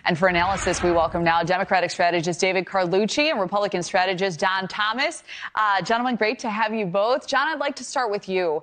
And for analysis, we welcome now Democratic strategist David Carlucci and Republican strategist Don Thomas. Gentlemen, great to have you both. John, I'd like to start with you.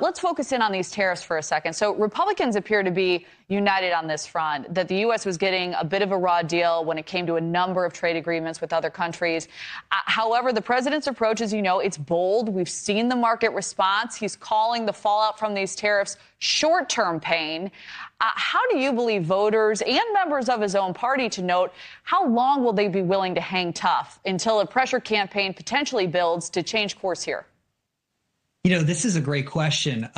Let's focus in on these tariffs for a second. So Republicans appear to be united on this front, that the U.S. was getting a bit of a raw deal when it came to a number of trade agreements with other countries. However, the president's approach, as you know, it's bold. We've seen the market response. He's calling the fallout from these tariffs short-term pain. How do you believe voters and members of his own party to note how long will they be willing to hang tough until a pressure campaign potentially builds to change course here? You know, this is a great question.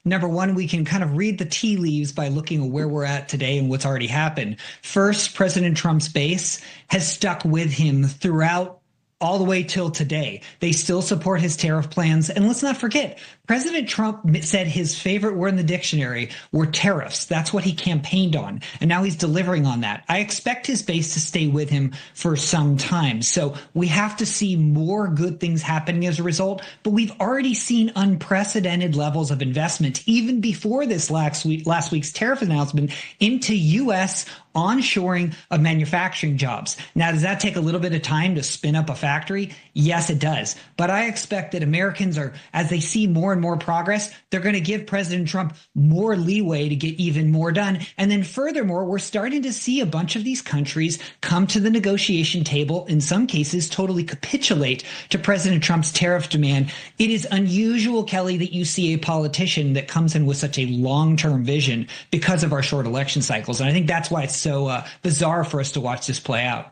Number one, we can kind of read the tea leaves by looking at where we're at today and what's already happened. First, President Trump's base has stuck with him throughout all the way till today. They still support his tariff plans. And let's not forget, President Trump said his favorite word in the dictionary were tariffs. That's what he campaigned on. And now he's delivering on that. I expect his base to stay with him for some time. So we have to see more good things happening as a result. But we've already seen unprecedented levels of investment, even before this last week's tariff announcement, into U.S. onshoring of manufacturing jobs. Now, does that take a little bit of time to spin up a factory? Yes, it does. But I expect that Americans are, as they see more and more progress, they're going to give President Trump more leeway to get even more done. And then furthermore, we're starting to see a bunch of these countries come to the negotiation table, in some cases totally capitulate to President Trump's tariff demand. It is unusual, Kelly, that you see a politician that comes in with such a long-term vision because of our short election cycles. And I think that's why it's so bizarre for us to watch this play out.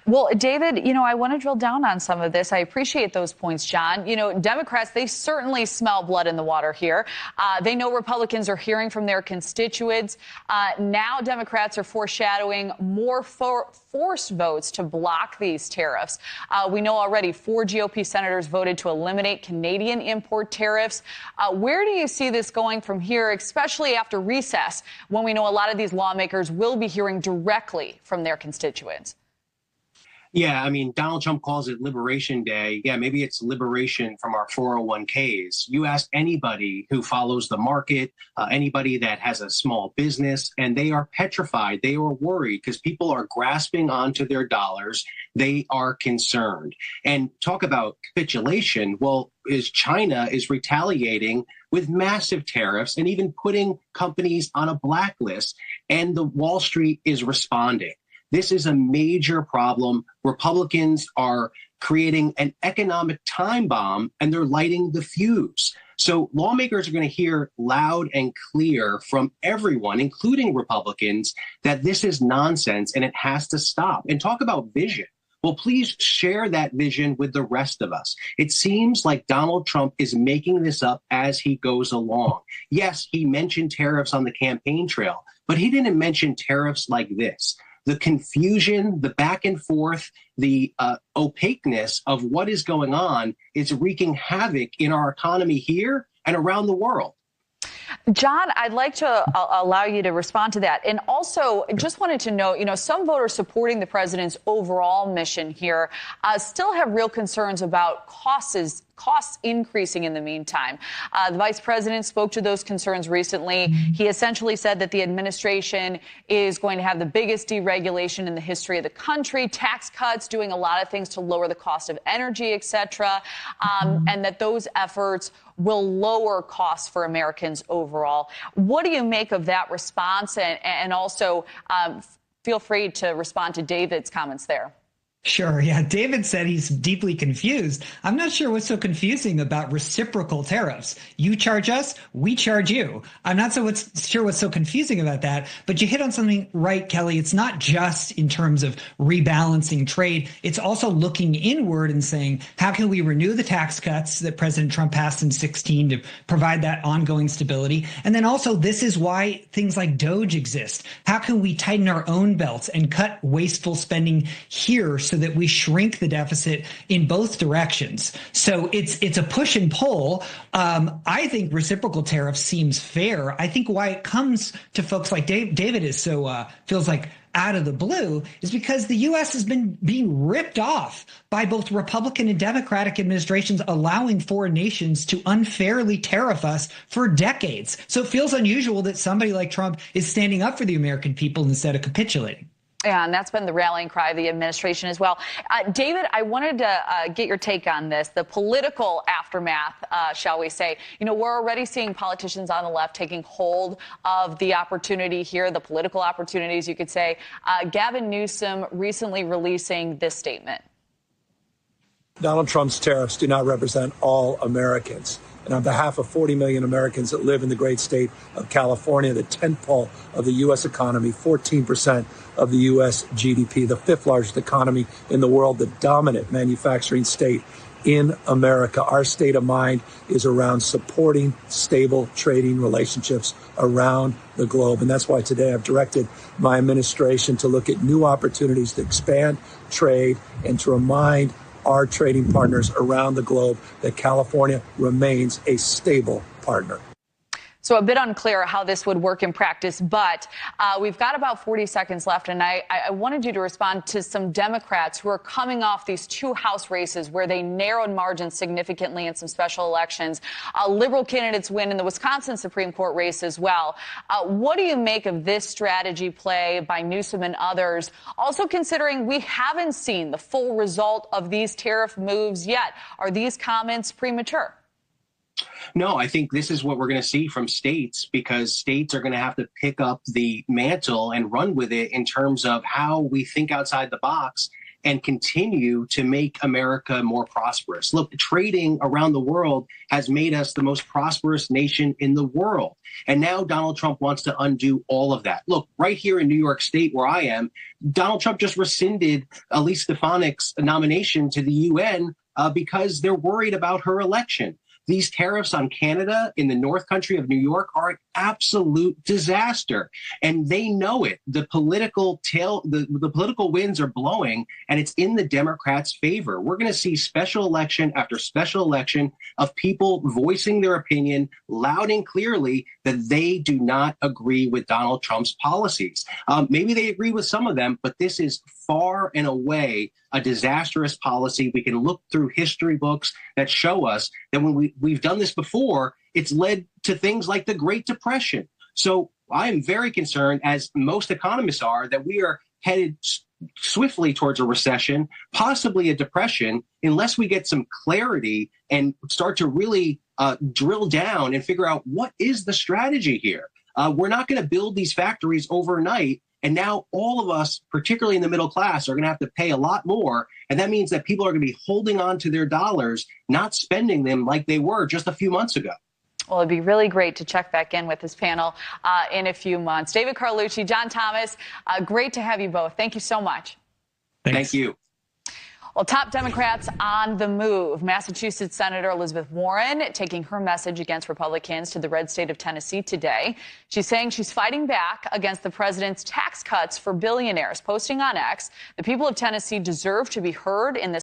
Well, David, you know, I want to drill down on some of this. I appreciate those points, John. You know, Democrats, they certainly smell blood in the water here. They know Republicans are hearing from their constituents. Now Democrats are foreshadowing more force votes to block these tariffs. We know already 4 GOP senators voted to eliminate Canadian import tariffs. Where do you see this going from here, especially after recess, when we know a lot of these lawmakers will be hearing directly from their constituents? Yeah, I mean, Donald Trump calls it Liberation Day. Yeah, maybe it's liberation from our 401ks. You ask anybody who follows the market, anybody that has a small business, and they are petrified. They are worried because people are grasping onto their dollars. They are concerned. And talk about capitulation. Well, China is retaliating with massive tariffs and even putting companies on a blacklist, and the Wall Street is responding. This is a major problem. Republicans are creating an economic time bomb, and they're lighting the fuse. So lawmakers are going to hear loud and clear from everyone, including Republicans, that this is nonsense and it has to stop. And talk about vision. Well, please share that vision with the rest of us. It seems like Donald Trump is making this up as he goes along. Yes, he mentioned tariffs on the campaign trail, but he didn't mention tariffs like this. The confusion, the back and forth, the opaqueness of what is going on is wreaking havoc in our economy here and around the world. John, I'd like to allow you to respond to that. And also, just wanted to note, you know, some voters supporting the president's overall mission here still have real concerns about costs increasing in the meantime. The vice president spoke to those concerns recently. He essentially said that the administration is going to have the biggest deregulation in the history of the country, tax cuts, doing a lot of things to lower the cost of energy, et cetera, and that those efforts will lower costs for Americans overall. What do you make of that response? And also feel free to respond to David's comments there. Sure. Yeah. David said he's deeply confused. I'm not sure what's so confusing about reciprocal tariffs. You charge us, we charge you. I'm not sure what's so confusing about that, but you hit on something right, Kelly. It's not just in terms of rebalancing trade. It's also looking inward and saying, how can we renew the tax cuts that President Trump passed in 2016 to provide that ongoing stability? And then also, this is why things like DOGE exist. How can we tighten our own belts and cut wasteful spending here so that we shrink the deficit in both directions? So it's a push and pull. I think reciprocal tariffs seems fair. I think why it comes to folks like David is so feels like out of the blue is because the U.S. has been being ripped off by both Republican and Democratic administrations, allowing foreign nations to unfairly tariff us for decades. So it feels unusual that somebody like Trump is standing up for the American people instead of capitulating. Yeah, and that's been the rallying cry of the administration as well. David, I wanted to get your take on this, the political aftermath, shall we say. You know, we're already seeing politicians on the left taking hold of the opportunity here, the political opportunities, you could say. Gavin Newsom recently releasing this statement. Donald Trump's tariffs do not represent all Americans. And on behalf of 40 million Americans that live in the great state of California, the tentpole of the U.S. economy, 14% of the U.S. GDP, the fifth largest economy in the world, the dominant manufacturing state in America, our state of mind is around supporting stable trading relationships around the globe. And that's why today I've directed my administration to look at new opportunities to expand trade and to remind our trading partners around the globe that California remains a stable partner. So a bit unclear how this would work in practice, but we've got about 40 seconds left, and I wanted you to respond to some Democrats who are coming off these two House races where they narrowed margins significantly in some special elections. Liberal candidates win in the Wisconsin Supreme Court race as well. What do you make of this strategy play by Newsom and others? Also considering we haven't seen the full result of these tariff moves yet. Are these comments premature? No, I think this is what we're going to see from states, because states are going to have to pick up the mantle and run with it in terms of how we think outside the box and continue to make America more prosperous. Look, trading around the world has made us the most prosperous nation in the world. And now Donald Trump wants to undo all of that. Look, right here in New York State, where I am, Donald Trump just rescinded Elise Stefanik's nomination to the UN because they're worried about her election. These tariffs on Canada in the North Country of New York are an absolute disaster, and they know it. The political political winds are blowing, and it's in the Democrats' favor. We're going to see special election after special election of people voicing their opinion loud and clearly that they do not agree with Donald Trump's policies. Maybe they agree with some of them, but this is far and away a disastrous policy. We can look through history books that show us that when we've done this before, it's led to things like the Great Depression. So I am very concerned, as most economists are, that we are headed swiftly towards a recession, possibly a depression, unless we get some clarity and start to really drill down and figure out what is the strategy here. We're not going to build these factories overnight. And now all of us, particularly in the middle class, are going to have to pay a lot more. And that means that people are going to be holding on to their dollars, not spending them like they were just a few months ago. Well, it'd be really great to check back in with this panel in a few months. David Carlucci, John Thomas, great to have you both. Thank you so much. Thanks. Thank you. Well, top Democrats on the move. Massachusetts Senator Elizabeth Warren taking her message against Republicans to the red state of Tennessee today. She's saying she's fighting back against the president's tax cuts for billionaires, posting on X, the people of Tennessee deserve to be heard in this